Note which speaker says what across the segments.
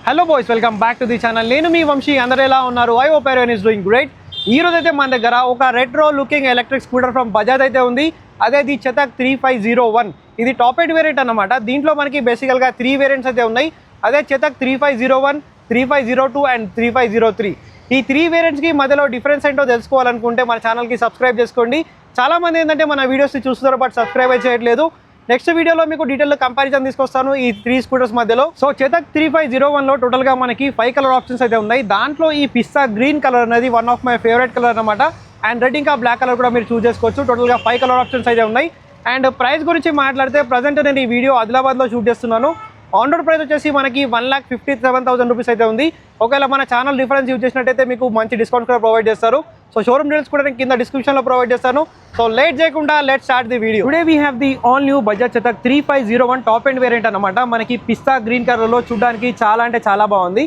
Speaker 1: Hello boys, welcome back to the channel. నేను మీ వంశీ. అందరూ ఎలా ఉన్నారు? I hope everyone is doing great. ఈ రోజు అయితే మన దగ్గర ఒక retro looking electric scooter from Bajaj అయితే ఉంది. అదే ది చతక్ 3501. ఇది టాప్ ఎండ్ వేరియంట్ అన్నమాట. దీంట్లో మనకి బేసికల్గా 3 వేరియంట్స్ అయితే ఉన్నాయి. అదే చతక్ 3501, 3502 అండ్ 3503. ఈ 3 వేరియంట్స్కి మధ్యలో డిఫరెన్స్ ఏంటో తెలుసుకోవాలనుకుంటే మన ఛానల్కి సబ్స్క్రైబ్ చేసుకోండి. చాలామంది ఏంటంటే మన వీడియోస్ని చూస్తున్నారు బట్ సబ్స్క్రైబ్ చేయట్లేదు. నెక్స్ట్ వీడియోలో మీకు డీటెయిల్ కంపారిజన్ తీసుకొస్తాను ఈ 3 స్కూటర్స్ మధ్యలో. సో చతక్ 3501లో టోటల్గా మనకి 5 కలర్ ఆప్షన్స్ అయితే ఉన్నాయి. దాంట్లో ఈ పిస్తా గ్రీన్ కలర్ అనేది one of my favourite colour అనమాట. అండ్ రెడ్ ఇంకా బ్లాక్ కలర్ కూడా మీరు చూస్ చేసుకోవచ్చు. టోటల్గా 5 కలర్ ఆప్షన్స్ అయితే ఉన్నాయి. అండ్ ప్రైస్ గురించి మాట్లాడితే ప్రజెంట్ నేను ఈ వీడియో ఆదిలాబాద్లో షూట్ చేస్తున్నాను. ఆన్ రోడ్ ప్రైస్ వచ్చేసి మనకి 1,57,000 రూపీస్ అయితే ఉంది. ఒకవేళ మన ఛానల్ రిఫరెన్స్ యూజ్ చేసినట్టయితే మీకు మంచి డిస్కౌంట్ కూడా ప్రొవైడ్ చేస్తారు. సో షోరూమ్ డీటెయిల్స్ కూడా నేను కింద డిస్క్రిప్షన్లో ప్రొవైడ్ చేస్తాను. సో లేట్ చేయకుండా let's start the video. Today we have the all new Bajaj Chetak 3501 top end variant అనమాట. మనకి పిస్తా గ్రీన్ కలర్లో చూడడానికి చాలా అంటే చాలా బాగుంది.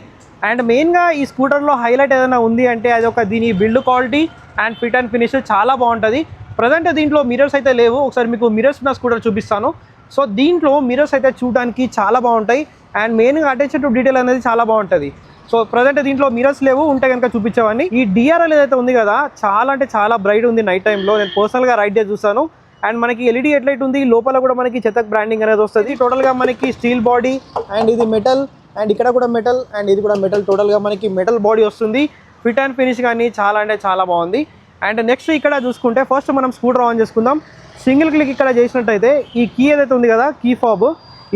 Speaker 1: అండ్ మెయిన్గా ఈ స్కూటర్లో హైలైట్ ఏదైనా ఉంది అంటే అది ఒక దీని build quality and fit and finish చాలా బాగుంటుంది. ప్రజెంట్ దీంట్లో మిరర్స్ అయితే లేవు. ఒకసారి మీకు మిరర్స్ ఉన్న స్కూటర్ చూపిస్తాను. సో దీంట్లో మిరర్స్ అయితే చూడడానికి చాలా బాగుంటాయి. అండ్ మెయిన్గా అటెన్షన్ టు డీటెయిల్ అనేది చాలా బాగుంటుంది. సో ప్రజెంట్ దీంట్లో మిరర్స్ లేవు, ఉంటే కనుక చూపించేవాడిని. ఈ డిఆర్ఎల్ ఏదైతే ఉంది కదా, చాలా అంటే చాలా బ్రైట్ ఉంది నైట్ టైంలో. నేను పర్సనల్గా రైడ్ చేసి చూస్తాను. అండ్ మనకి ఎల్ఈడి హెడ్లైట్ ఉంది. లోపల కూడా మనకి చతక్ బ్రాండింగ్ అనేది వస్తుంది. టోటల్గా మనకి స్టీల్ బాడీ అండ్ ఇది మెటల్ అండ్ ఇక్కడ కూడా మెటల్ అండ్ ఇది కూడా మెటల్. టోటల్గా మనకి మెటల్ బాడీ వస్తుంది. ఫిట్ అండ్ ఫినిష్ కానీ చాలా అంటే చాలా బాగుంది. అండ్ నెక్స్ట్ ఇక్కడ చూసుకుంటే ఫస్ట్ మనం స్కూటర్ ఆన్ చేసుకుందాం. సింగిల్ క్లిక్ ఇక్కడ చేసినట్టయితే ఈ కీ ఏదైతే ఉంది కదా, కీ ఫాబ్,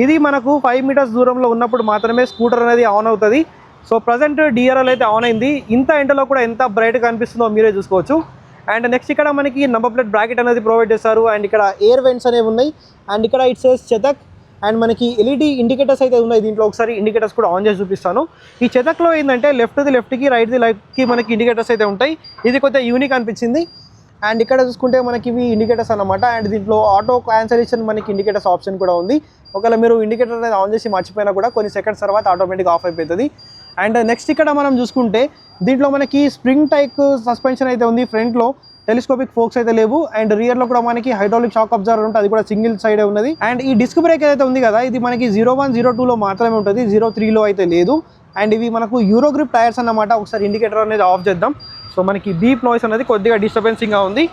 Speaker 1: ఇది మనకు 5 మీటర్స్ దూరంలో ఉన్నప్పుడు మాత్రమే స్కూటర్ అనేది ఆన్ అవుతుంది. సో ప్రజెంట్ డిఆర్ఎల్ అయితే ఆన్ అయింది. ఇంత ఎండలో కూడా ఎంత బ్రైట్గా కనిపిస్తుందో మీరే చూసుకోవచ్చు. అండ్ నెక్స్ట్ ఇక్కడ మనకి నంబర్ ప్లేట్ బ్రాకెట్ అనేది ప్రొవైడ్ చేస్తారు. అండ్ ఇక్కడ ఎయిర్ వెంట్స్ అనేవి ఉన్నాయి. అండ్ ఇక్కడ ఇట్ సేస్ చతక్. అండ్ మనకి ఎల్ఈడి ఇండికేటర్స్ అయితే ఉన్నాయి దీంట్లో. ఒకసారి ఇండికేటర్స్ కూడా ఆన్ చేసి చూపిస్తాను. ఈ చతక్లో ఏంటంటే లెఫ్ట్కి రైట్కి మనకి ఇండికేటర్స్ అయితే ఉంటాయి. ఇది కొంచెం యూనిక్ అనిపించింది. అండ్ ఇక్కడ చూసుకుంటే మనకి ఇవి ఇండికేటర్స్ అనమాట. అండ్ దీంట్లో ఆటో క్యాన్సలేషన్ మనకి ఇండికేటర్స్ ఆప్షన్ కూడా ఉంది. ఒకవేళ మీరు ఇండికేటర్ అనేది ఆన్ చేసి మర్చిపోయినా కూడా కొన్ని సెకండ్స్ తర్వాత ఆటోమేటిక్గా ఆఫ్ అయిపోతుంది. అండ్ నెక్స్ట్ ఇక్కడ మనం చూసుకుంటే దీంట్లో మనకి స్ప్రింగ్ టైప్ సస్పెన్షన్ అయితే ఉంది. ఫ్రంట్లో టెలిస్కోపిక్ ఫోక్స్ అయితే లేవు. అండ్ రియర్లో కూడా మనకి హైడ్రాలిక్ షాక్ అబ్జర్వర్ ఉంటుంది. అది కూడా సింగిల్ సైడే ఉన్నది. అండ్ ఈ డిస్క్ బ్రేక్ ఏదైతే ఉంది కదా, ఇది మనకి 01, 02లో మాత్రమే ఉంటుంది. 03లో అయితే లేదు. అండ్ ఇవి మనకు యూరో గ్రిప్ టైర్స్ అన్నమాట. ఒకసారి ఇండికేటర్ అనేది ఆఫ్ చేద్దాం. సో మనకి బీప్ నాయిస్ అనేది కొద్దిగా డిస్టర్బెన్సింగ్గా ఉంది.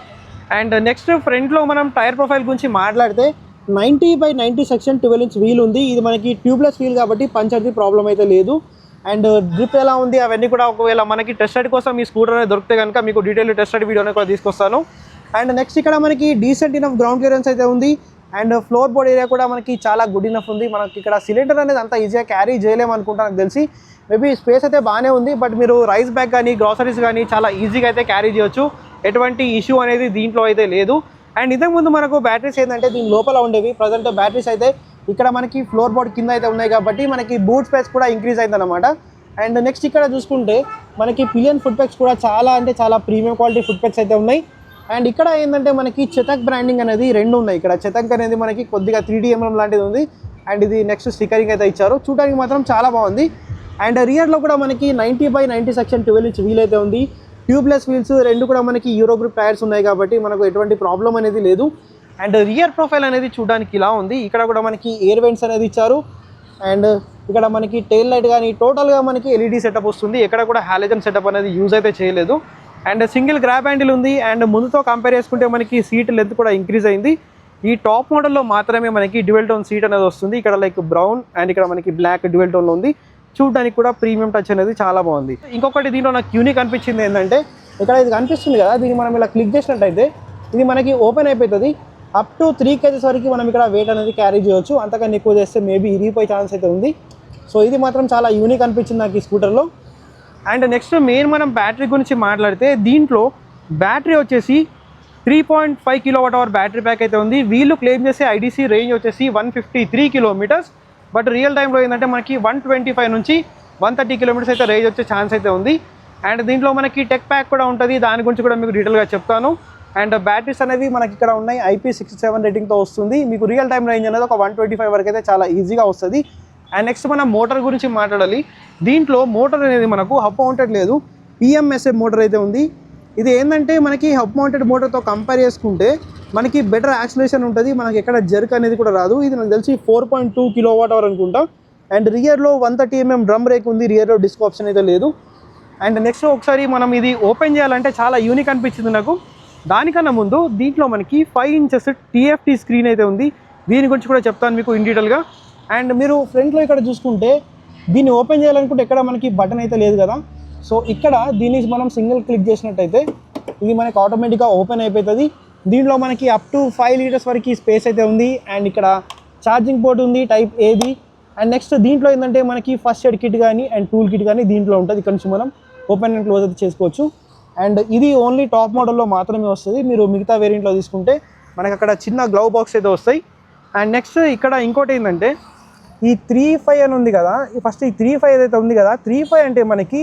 Speaker 1: అండ్ నెక్స్ట్ ఫ్రంట్లో మనం టైర్ ప్రొఫైల్ గురించి మాట్లాడితే 90/90 సెక్షన్ 12 ఇంచ్ వీల్ ఉంది. ఇది మనకి ట్యూబ్లెస్ వీల్ కాబట్టి పంచర్ది ప్రాబ్లం అయితే లేదు. అండ్ గ్రిప్ ఎలా ఉంది అవన్నీ కూడా ఒకవేళ మనకి టెస్ట్ రైడ్ కోసం ఈ స్కూటర్ అనేది దొరికితే కనుక మీకు డీటెయిల్ టెస్ట్ రైడ్ వీడియోని కూడా తీసుకొస్తాను. అండ్ నెక్స్ట్ ఇక్కడ మనకి డీసెంట్ ఇనఫ్ గ్రౌండ్ క్లియరెన్స్ అయితే ఉంది. అండ్ ఫ్లోర్ బోర్డ్ ఏరియా కూడా మనకి చాలా గుడ్ ఇనఫ్ ఉంది. మనకి ఇక్కడ సిలిండర్ అనేది అంత ఈజీగా క్యారీ చేయలేము అనుకుంటా నాకు తెలిసి. మేబీ స్పేస్ అయితే బాగానే ఉంది. బట్ మీరు రైస్ బ్యాగ్ కానీ గ్రాసరీస్ కానీ చాలా ఈజీగా అయితే క్యారీ చేయొచ్చు. ఎటువంటి ఇష్యూ అనేది దీంట్లో అయితే లేదు. అండ్ ఇంతకుముందు మనకు బ్యాటరీస్ ఏంటంటే దీని లోపల ఉండేవి. ప్రజెంట్ బ్యాటరీస్ అయితే ఇక్కడ మనకి ఫ్లోర్ బోర్డ్ కింద అయితే ఉన్నాయి కాబట్టి మనకి బూట్ స్పేస్ కూడా ఇంక్రీజ్ అయింది అనమాట. అండ్ నెక్స్ట్ ఇక్కడ చూసుకుంటే మనకి పిలియన్ ఫుట్ పెక్స్ కూడా చాలా అంటే చాలా ప్రీమియం క్వాలిటీ ఫుట్ పెక్స్ అయితే ఉన్నాయి. అండ్ ఇక్కడ ఏంటంటే మనకి చతక్ బ్రాండింగ్ అనేది 2 ఉన్నాయి. ఇక్కడ చతక్ అనేది మనకి కొద్దిగా 3D ఎంబ్లమ్ లాంటిది ఉంది. అండ్ ఇది నెక్స్ట్ స్టిక్కరింగ్ అయితే ఇచ్చారు. చూడడానికి మాత్రం చాలా బాగుంది. అండ్ రియర్లో కూడా మనకి 90/90 సెక్షన్ 12 ఇంచ్ వీల్ అయితే ఉంది. ట్యూబ్లెస్ వీల్స్ 2 కూడా మనకి యూరో గ్రిప్ టైర్స్ ఉన్నాయి కాబట్టి మనకు ఎటువంటి ప్రాబ్లం అనేది లేదు. అండ్ రియర్ ప్రొఫైల్ అనేది చూడడానికి ఇలా ఉంది. ఇక్కడ కూడా మనకి ఎయిర్ వెంట్స్ అనేది ఇచ్చారు. అండ్ ఇక్కడ మనకి టెయిల్ లైట్ కానీ టోటల్గా మనకి ఎల్ఈడి సెటప్ వస్తుంది. ఎక్కడ కూడా హాలోజన్ సెటప్ అనేది యూజ్ అయితే చేయలేదు. అండ్ సింగిల్ గ్రాబ్ హ్యాండిల్ ఉంది. అండ్ ముందుతో కంపేర్ చేసుకుంటే మనకి సీట్ లెంత్ కూడా ఇంక్రీజ్ అయింది. ఈ టాప్ మోడల్లో మాత్రమే మనకి డ్యూయల్ టోన్ సీట్ అనేది వస్తుంది. ఇక్కడ లైక్ బ్రౌన్ అండ్ ఇక్కడ మనకి బ్లాక్ డ్యూయల్ టోన్లో ఉంది. చూడడానికి కూడా ప్రీమియం టచ్ అనేది చాలా బాగుంది. ఇంకొకటి దీంట్లో నాకు యూనిక్ అనిపించింది ఏంటంటే ఇక్కడ ఇది కనిపిస్తుంది కదా, దీన్ని మనం ఇలా క్లిక్ చేసినట్టయితే ఇది మనకి ఓపెన్ అయిపోతుంది. అప్ టు 3 kgs వరకు మనం ఇక్కడ వెయిట్ అనేది క్యారీ చేయొచ్చు. అంతకన్నా ఎక్కువ చేస్తే మేబీ ఇరిగిపోయే ఛాన్స్ అయితే ఉంది. సో ఇది మాత్రం చాలా యూనిక్ అనిపించింది నాకు ఈ స్కూటర్లో. అండ్ నెక్స్ట్ మెయిన్ మనం బ్యాటరీ గురించి మాట్లాడితే దీంట్లో బ్యాటరీ వచ్చేసి 3.5 kWh బ్యాటరీ ప్యాక్ అయితే ఉంది. వీళ్ళు క్లెయిమ్ చేసే ఐడీసీ రేంజ్ వచ్చేసి 153 కిలోమీటర్స్. బట్ రియల్ టైంలో ఏంటంటే మనకి 125 నుంచి 130 కిలోమీటర్స్ అయితే రేంజ్ వచ్చే ఛాన్స్ అయితే ఉంది. అండ్ దీంట్లో మనకి టెక్ ప్యాక్ కూడా ఉంటుంది. దాని గురించి కూడా మీకు డీటెయిల్గా చెప్తాను. అండ్ బ్యాటరీస్ అనేవి మనకి ఇక్కడ ఉన్నాయి. IP67 రేటింగ్తో వస్తుంది. మీకు రియల్ టైం రేంజ్ అనేది ఒక 125 వరకు అయితే చాలా ఈజీగా వస్తుంది. అండ్ నెక్స్ట్ మనం మోటార్ గురించి మాట్లాడాలి. దీంట్లో మోటార్ అనేది మనకు హబ్ మౌంటెడ్ లేదు, PMSA మోటార్ అయితే ఉంది. ఇది ఏంటంటే మనకి హబ్ మౌంటెడ్ మోటార్తో కంపేర్ చేసుకుంటే మనకి బెటర్ యాక్సిలరేషన్ ఉంటుంది. మనకి ఎక్కడ జర్క్ అనేది కూడా రాదు. ఇది నాకు తెలిసి 4.2 kWh అనుకుంటా. అండ్ రియర్లో 130mm డ్రమ్ బ్రేక్ ఉంది, రియర్లో డిస్క్ ఆప్షన్ అయితే లేదు. అండ్ నెక్స్ట్ ఒకసారి మనం ఇది ఓపెన్ చేయాలంటే చాలా యూనిక్ అనిపించింది నాకు. దానికన్నా ముందు దీంట్లో మనకి 5 inches TFT స్క్రీన్ అయితే ఉంది. దీని గురించి కూడా చెప్తాను మీకు ఇన్ డీటెయిల్గా. అండ్ మీరు ఫ్రంట్లో ఇక్కడ చూసుకుంటే దీన్ని ఓపెన్ చేయాలనుకుంటే ఎక్కడ మనకి బటన్ అయితే లేదు కదా. సో ఇక్కడ దీన్ని మనం సింగిల్ క్లిక్ చేసినట్టయితే ఇది మనకి ఆటోమేటిక్గా ఓపెన్ అయిపోతుంది. దీంట్లో మనకి అప్ టు 5 liters వరకు స్పేస్ అయితే ఉంది. అండ్ ఇక్కడ ఛార్జింగ్ పోర్ట్ ఉంది టైప్ ఏది. అండ్ నెక్స్ట్ దీంట్లో ఏంటంటే మనకి ఫస్ట్ ఎయిడ్ కిట్ కానీ అండ్ టూల్ కిట్ కానీ దీంట్లో ఉంటుంది. ఇక్కడ నుంచి మనం ఓపెన్ అండ్ క్లోజ్ అయితే చేసుకోవచ్చు. అండ్ ఇది ఓన్లీ టాప్ మోడల్లో మాత్రమే వస్తుంది. మీరు మిగతా వేరియంట్లో తీసుకుంటే మనకి అక్కడ చిన్న గ్లవ్ బాక్స్ అయితే వస్తాయి. అండ్ నెక్స్ట్ ఇక్కడ ఇంకోటి ఏంటంటే ఈ 3.5 అని ఉంది కదా, ఫస్ట్ ఈ 3.5 ఏదైతే ఉంది కదా, 3.5 అంటే మనకి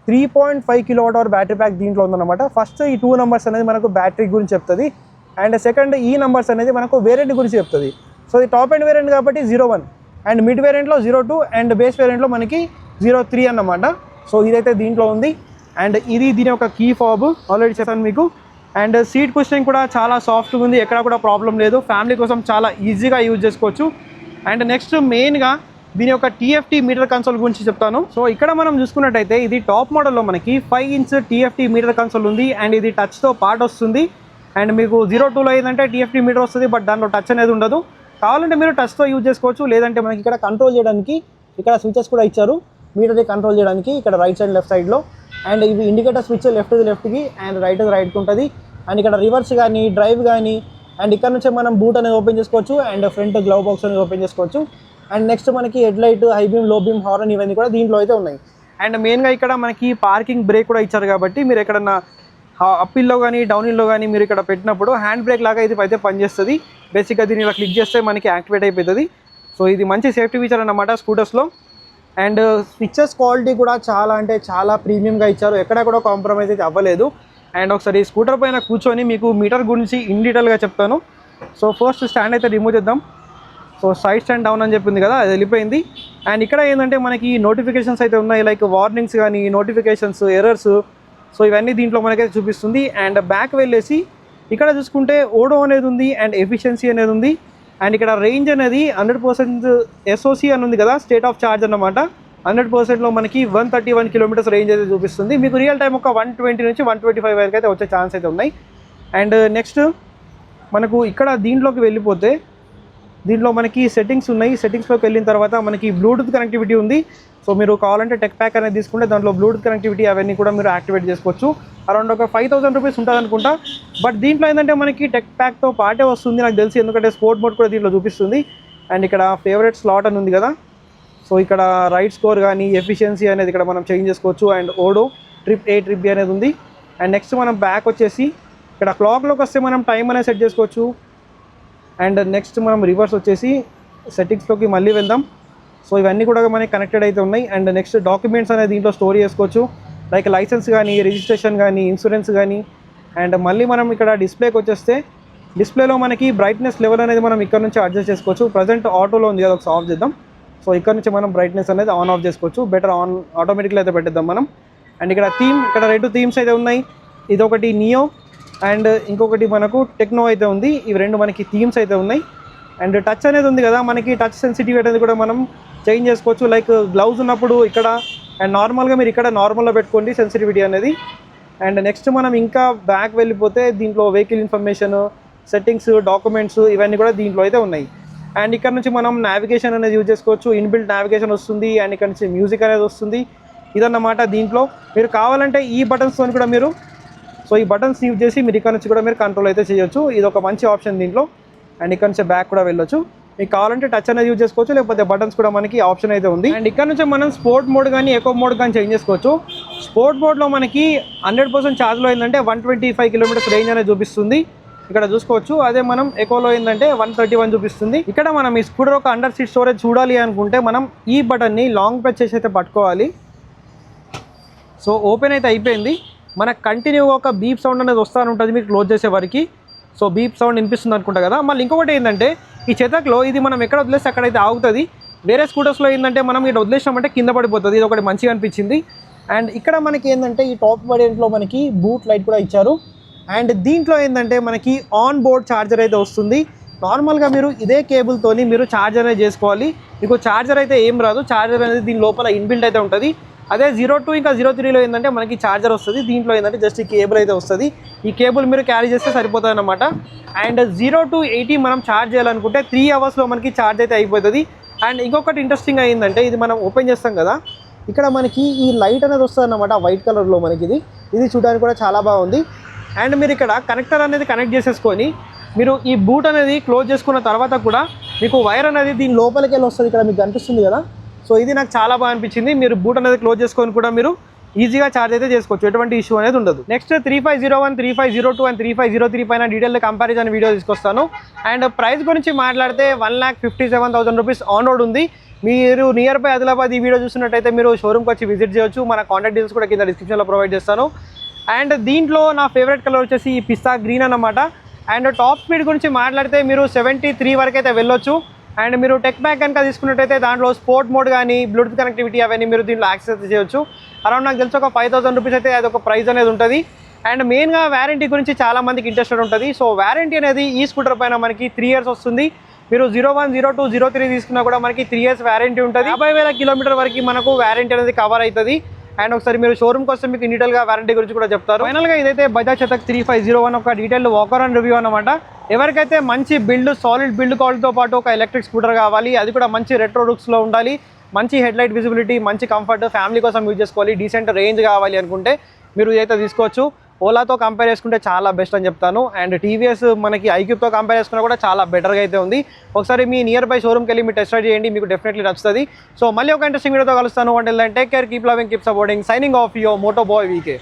Speaker 1: 3.5 kWh బ్యాటరీ ప్యాక్ దీంట్లో ఉందన్నమాట. ఫస్ట్ ఈ 2 numbers అనేది మనకు బ్యాటరీ గురించి చెప్తుంది. అండ్ సెకండ్ ఈ numbers అనేది మనకు వేరియంట్ గురించి చెప్తుంది. సో ఇది టాప్ ఎండ్ వేరియంట్ కాబట్టి 01, అండ్ మిడ్ వేరియంట్లో 02, అండ్ బేస్ వేరియంట్లో మనకి 03 అన్నమాట. సో ఇదైతే దీంట్లో ఉంది. అండ్ ఇది దీని ఒక కీ ఫాబ్ ఆల్రెడీ చెప్పాను మీకు. అండ్ సీట్ కుషనింగ్ కూడా చాలా సాఫ్ట్గా ఉంది, ఎక్కడ కూడా ప్రాబ్లం లేదు. ఫ్యామిలీ కోసం చాలా ఈజీగా యూజ్ చేసుకోవచ్చు. అండ్ నెక్స్ట్ మెయిన్గా దీని యొక్క TFT మీటర్ కన్సోల్ గురించి చెప్తాను. సో ఇక్కడ మనం చూసుకున్నట్టయితే ఇది టాప్ మోడల్లో మనకి 5 inch TFT మీటర్ కన్సోల్ ఉంది. అండ్ ఇది టచ్తో పార్ట్ వస్తుంది. అండ్ మీకు 02లో ఏంటంటే TFT మీటర్ వస్తుంది, బట్ దాంట్లో టచ్ అనేది ఉండదు. కావాలంటే మీరు టచ్తో యూజ్ చేసుకోవచ్చు. లేదంటే మనకి ఇక్కడ కంట్రోల్ చేయడానికి ఇక్కడ స్విచెస్ కూడా ఇచ్చారు మీటర్ని కంట్రోల్ చేయడానికి, ఇక్కడ రైట్ సైడ్ లెఫ్ట్ సైడ్లో. అండ్ ఇవి ఇండికేటర్ స్విచ్ లెఫ్ట్కి అండ్ రైట్కి ఉంటుంది. అండ్ ఇక్కడ రివర్స్ కానీ డ్రైవ్ కానీ, అండ్ ఇక్కడ నుంచే మనం బూట్ అనేది ఓపెన్ చేసుకోవచ్చు. అండ్ ఫ్రంట్ గ్లవ్ బాక్స్ అనేది ఓపెన్ చేసుకోవచ్చు. అండ్ నెక్స్ట్ మనకి హెడ్ లైట్, హై బీమ్, లో బీమ్, హార్న్ ఇవన్నీ కూడా దీంట్లో అయితే ఉన్నాయి. అండ్ మెయిన్గా ఇక్కడ మనకి పార్కింగ్ బ్రేక్ కూడా ఇచ్చారు కాబట్టి మీరు ఎక్కడన్నా అప్ హిల్లో కానీ డౌన్ హిల్లో కానీ మీరు ఇక్కడ పెట్టినప్పుడు హ్యాండ్ బ్రేక్ లాగా ఇది అయితే పనిచేస్తుంది. బేసిక్గా దీన్ని ఇలా క్లిక్ చేస్తే మనకి యాక్టివేట్ అయిపోతుంది. సో ఇది మంచి సేఫ్టీ ఫీచర్ అన్నమాట స్కూటర్స్లో. అండ్ స్విచెస్ క్వాలిటీ కూడా చాలా అంటే చాలా ప్రీమియంగా ఇచ్చారు, ఎక్కడ కూడా కాంప్రమైజ్ అయితే అవ్వలేదు. అండ్ ఒకసారి స్కూటర్ పైన కూర్చొని మీకు మీటర్ గురించి ఇన్ డీటెయిల్గా చెప్తాను. సో ఫస్ట్ స్టాండ్ అయితే రిమూవ్ చేద్దాం. సో సైడ్ స్టాండ్ డౌన్ అని చెప్పింది కదా, అది వెళ్ళిపోయింది. అండ్ ఇక్కడ ఏంటంటే మనకి నోటిఫికేషన్స్ అయితే ఉన్నాయి, లైక్ వార్నింగ్స్ కానీ నోటిఫికేషన్స్, ఎర్రర్స్. సో ఇవన్నీ దీంట్లో మనకైతే చూపిస్తుంది. అండ్ బ్యాక్ వెళ్ళేసి ఇక్కడ చూసుకుంటే ఓడో అనేది ఉంది అండ్ ఎఫిషియన్సీ అనేది ఉంది. అండ్ ఇక్కడ రేంజ్ అనేది 100% SOC అని ఉంది కదా, స్టేట్ ఆఫ్ ఛార్జ్ అన్నమాట. 100%లో మనకి 131 kilometers రేంజ్ అయితే చూపిస్తుంది. మీకు రియల్ టైం ఒక 120 నుంచి 125 వరకు అయితే వచ్చే ఛాన్స్ అయితే ఉన్నాయి. అండ్ నెక్స్ట్ మనకు ఇక్కడ దీంట్లోకి వెళ్ళిపోతే దీంట్లో మనకి సెట్టింగ్స్ ఉన్నాయి. సెట్టింగ్స్లోకి వెళ్ళిన తర్వాత మనకి బ్లూటూత్ కనెక్టివిటీ ఉంది. సో మీరు కావాలంటే టెక్ ప్యాక్ అనేది తీసుకుంటే దాంట్లో బ్లూటూత్ కనెక్టివిటీ అవన్నీ కూడా మీరు యాక్టివేట్ చేసుకోవచ్చు. అరౌండ్ ఒక 5,000 rupees ఉంటుంది అనుకుంటా. బట్ దీంట్లో ఏంటంటే మనకి టెక్ ప్యాక్తో పాటే వస్తుంది నాకు తెలిసి, ఎందుకంటే స్పోర్ట్ మోడ్ కూడా దీంట్లో చూపిస్తుంది. అండ్ ఇక్కడ ఫేవరెట్ స్లాట్ అని ఉంది కదా, సో ఇక్కడ రైట్ స్కోర్ కానీ ఎఫిషియన్సీ అనేది ఇక్కడ మనం చేంజ్ చేసుకోవచ్చు. And odo trip A, trip B అనేది ఉంది. అండ్ నెక్స్ట్ మనం బ్యాక్ వచ్చేసి ఇక్కడ క్లాక్లోకి వస్తే మనం టైం అనేది సెట్ చేసుకోవచ్చు. అండ్ నెక్స్ట్ మనం రివర్స్ వచ్చేసి సెట్టింగ్స్లోకి మళ్ళీ వెళ్దాం. సో ఇవన్నీ కూడా మనకి కనెక్టెడ్ అయితే ఉన్నాయి. అండ్ నెక్స్ట్ డాక్యుమెంట్స్ అనేది దీంట్లో స్టోర్ చేసుకోవచ్చు, లైక్ లైసెన్స్ కానీ, రిజిస్ట్రేషన్ కానీ, ఇన్సూరెన్స్ కానీ. అండ్ మళ్ళీ మనం ఇక్కడ డిస్ప్లేకి వచ్చేస్తే డిస్ప్లేలో మనకి బ్రైట్నెస్ లెవెల్ అనేది మనం ఇక్కడ నుంచి అడ్జస్ట్ చేసుకోవచ్చు. ప్రజెంట్ ఆటోలో ఉంది కదా, ఒకసారి ఆఫ్ చేద్దాం. సో ఇక్కడ నుంచి మనం బ్రైట్నెస్ అనేది ఆన్ ఆఫ్ చేసుకోవచ్చు. బెటర్ ఆన్ ఆటోమేటిక్గా అయితే పెట్టేద్దాం మనం. అండ్ ఇక్కడ ఇక్కడ 2 థీమ్స్ అయితే ఉన్నాయి. ఇదొకటి నియో అండ్ ఇంకొకటి మనకు టెక్నో అయితే ఉంది. ఇవి 2 మనకి థీమ్స్ అయితే ఉన్నాయి. అండ్ టచ్ అనేది ఉంది కదా, మనకి టచ్ సెన్సిటివిటీ అనేది కూడా మనం చేంజ్ చేసుకోవచ్చు. లైక్ గ్లౌజ్ ఉన్నప్పుడు ఇక్కడ, అండ్ నార్మల్గా మీరు ఇక్కడ నార్మల్లో పెట్టుకోండి సెన్సిటివిటీ అనేది. అండ్ నెక్స్ట్ మనం ఇంకా బ్యాక్ వెళ్ళిపోతే దీంట్లో వెహికల్ ఇన్ఫర్మేషన్, సెట్టింగ్స్, డాక్యుమెంట్స్ ఇవన్నీ కూడా దీంట్లో అయితే ఉన్నాయి. అండ్ ఇక్కడ నుంచి మనం నావిగేషన్ అనేది యూజ్ చేసుకోవచ్చు. ఇన్బిల్ట్ నావిగేషన్ వస్తుంది. అండ్ ఇక్కడ నుంచి మ్యూజిక్ అనేది వస్తుంది. ఇదన్నమాట దీంట్లో. మీరు కావాలంటే ఈ బటన్స్తో కూడా మీరు, సో ఈ బటన్స్ యూజ్ చేసి మీరు ఇక్కడ నుంచి కూడా మీరు కంట్రోల్ అయితే చేయొచ్చు. ఇది ఒక మంచి ఆప్షన్ దీంట్లో. అండ్ ఇక్కడ నుంచి బ్యాక్ కూడా వెళ్ళొచ్చు. మీకు కావాలంటే టచ్ అనేది యూజ్ చేసుకోవచ్చు, లేకపోతే బటన్స్ కూడా మనకి ఆప్షన్ అయితే ఉంది. అండ్ ఇక్కడ నుంచి మనం స్పోర్ట్ మోడ్ కానీ ఎకో మోడ్ కానీ చేంజ్ చేసుకోవచ్చు. స్పోర్ట్ మోడ్లో మనకి 100% ఛార్జ్లో ఏంటంటే 125 kilometers రేంజ్ అనేది చూపిస్తుంది, ఇక్కడ చూసుకోవచ్చు. అదే మనం ఎకోలో ఏంటంటే 131 చూపిస్తుంది. ఇక్కడ మనం ఈ స్కూటర్ ఒక అండర్ సీట్ స్టోరేజ్ చూడాలి అనుకుంటే మనం ఈ బటన్ని లాంగ్ ప్రెస్ చేసి అయితే పట్టుకోవాలి. సో ఓపెన్ అయితే అయిపోయింది. మనకు కంటిన్యూగా ఒక బీప్ సౌండ్ అనేది వస్తూ ఉంటుంది మీకు క్లోజ్ చేసే వరకు. సో బీప్ సౌండ్ వినిపిస్తుంది అనుకుంటా కదా. మళ్ళీ ఇంకొకటి ఏంటంటే ఈ చేతక్లో ఇది మనం ఎక్కడ వదిలేస్తే అక్కడైతే ఆగుతుంది. వేరే స్కూటర్స్లో ఏంటంటే మనం ఇక్కడ వదిలేసామంటే కింద పడిపోతుంది. ఇది ఒకటి మంచిగా అనిపించింది. అండ్ ఇక్కడ మనకి ఏంటంటే ఈ టాప్ వేరియంట్లో మనకి బూట్ లైట్ కూడా ఇచ్చారు. అండ్ దీంట్లో ఏంటంటే మనకి ఆన్ బోర్డ్ ఛార్జర్ అయితే వస్తుంది. నార్మల్గా మీరు ఇదే కేబుల్తోని మీరు ఛార్జర్ అనేది చేసుకోవాలి. మీకు ఛార్జర్ అయితే ఏం రాదు, ఛార్జర్ అనేది దీని లోపల ఇన్బిల్ట్ అయితే ఉంటుంది. అదే 02 ఇంకా 03లో ఏంటంటే మనకి ఛార్జర్ వస్తుంది. దీంట్లో ఏంటంటే జస్ట్ ఈ కేబుల్ అయితే వస్తుంది. ఈ కేబుల్ మీరు క్యారీ చేస్తే సరిపోతుంది అనమాట. అండ్ 0 to 80 మనం ఛార్జ్ చేయాలనుకుంటే 3 అవర్స్లో మనకి ఛార్జ్ అయితే అయిపోతుంది. అండ్ ఇంకొకటి ఇంట్రెస్టింగ్ అయిందంటే ఇది మనం ఓపెన్ చేస్తాం కదా, ఇక్కడ మనకి ఈ లైట్ అనేది వస్తుంది అన్నమాట వైట్ కలర్లో మనకి. ఇది చూడడానికి కూడా చాలా బాగుంది. అండ్ మీరు ఇక్కడ కనెక్టర్ అనేది కనెక్ట్ చేసేసుకొని మీరు ఈ బూట్ అనేది క్లోజ్ చేసుకున్న తర్వాత కూడా మీకు వైర్ అనేది దీని లోపలికి వెళ్ళి వస్తుంది. ఇక్కడ మీకు కనిపిస్తుంది కదా, సో ఇది నాకు చాలా బాగా అనిపించింది. మీరు బూట్ అనేది క్లోజ్ చేసుకొని కూడా మీరు ఈజీగా ఛార్జ్ అయితే చేసుకోవచ్చు, ఎటువంటి ఇష్యూ అనేది ఉండదు. నెక్స్ట్ 3501, 3502 అండ్ 3503 పైన డీటెయిల్ కంపారిజన్ వీడియో తీసుకొస్తాను. అండ్ ప్రైస్ గురించి మాట్లాడితే 1,57,000 రూపీస్ ఆన్ రోడ్ ఉంది. మీరు నియర్ బై ఆదిలాబాద్ ఈ వీడియో చూసినట్టయితే మీరు షోరూమ్కి వచ్చి విజిట్ చేయొచ్చు. మన కాంటాక్ట్ డీటెయిల్స్ కూడా కింద డిస్క్రిప్షన్లో ప్రొవైడ్ చేస్తాను. అండ్ దీంట్లో నా ఫేవరెట్ కలర్ వచ్చేసి ఈ పిస్తా గ్రీన్ అన్నమాట. అండ్ టాప్ స్పీడ్ గురించి మాట్లాడితే మీరు 73 వరకు అయితే వెళ్ళొచ్చు. అండ్ మీరు టెక్ బ్యాక్ కనుక తీసుకున్నట్టయితే దాంట్లో స్పోర్ట్ మోడ్ కానీ బ్లూటూత్ కనెక్టివిటీ అవన్నీ మీరు దీంట్లో యాక్సెస్ చేయొచ్చు. అరౌండ్ నాకు తెలిసి ఒక 5,000 రూపీస్ అయితే అది ఒక ప్రైస్ అనేది ఉంటుంది. అండ్ మెయిన్గా వారంటీ గురించి చాలా మందికి ఇంట్రెస్టెడ్ ఉంటుంది. సో వారంటీ అనేది ఈ స్కూటర్ పైన మనకి 3 years వస్తుంది. మీరు 01, 02, 03 తీసుకున్నా కూడా మనకి 3 years వారంటీ ఉంటుంది. 50,000 కిలోమీటర్ వరకు మనకు వారంటీ అనేది కవర్ అవుతుంది. అండ్ ఒకసారి మీరు షోరూమ్కి వస్తే మీకు డీటెయిల్గా వారంటీ గురించి కూడా చెప్తారు. ఫైనల్గా ఇదైతే బజాజ్ చతక్ 3501 ఒక డీటెయిల్ వాకర్ అండ్ రివ్యూ అనమాట. ఎవరికైతే మంచి బిల్డ్, సాలిడ్ బిల్డ్ క్వాలిటీతో పాటు ఒక ఎలక్ట్రిక్ స్కూటర్ కావాలి, అది కూడా మంచి రెట్రో లుక్స్లో ఉండాలి, మంచి హెడ్లైట్ విజిబిలిటీ, మంచి కంఫర్ట్, ఫ్యామిలీ కోసం యూజ్ చేసుకోవాలి, డీసెంట్ రేంజ్ కావాలి అనుకుంటే మీరు ఇదైతే తీసుకోవచ్చు. ఓలాతో కంపేర్ చేసుకుంటే చాలా బెస్ట్ అని చెప్తాను. అండ్ టీవీఎస్ మనకి ఐక్యూబ్తో కంపేర్ చేసుకున్నా కూడా చాలా బెటర్గా అయితే ఉంది. ఒకసారి మీ నియర్ బై షోరూమ్కి వెళ్ళి మీరు టెస్ట్ రైడ్ చేయండి, మీకు డెఫినెట్లీ నచ్చుతుంది. సో మళ్ళీ ఒక ఇంట్రెస్టింగ్ వీడియోతో కలుస్తాను. అంటే take care, keep loving, keep supporting. Signing off your moto boy VK.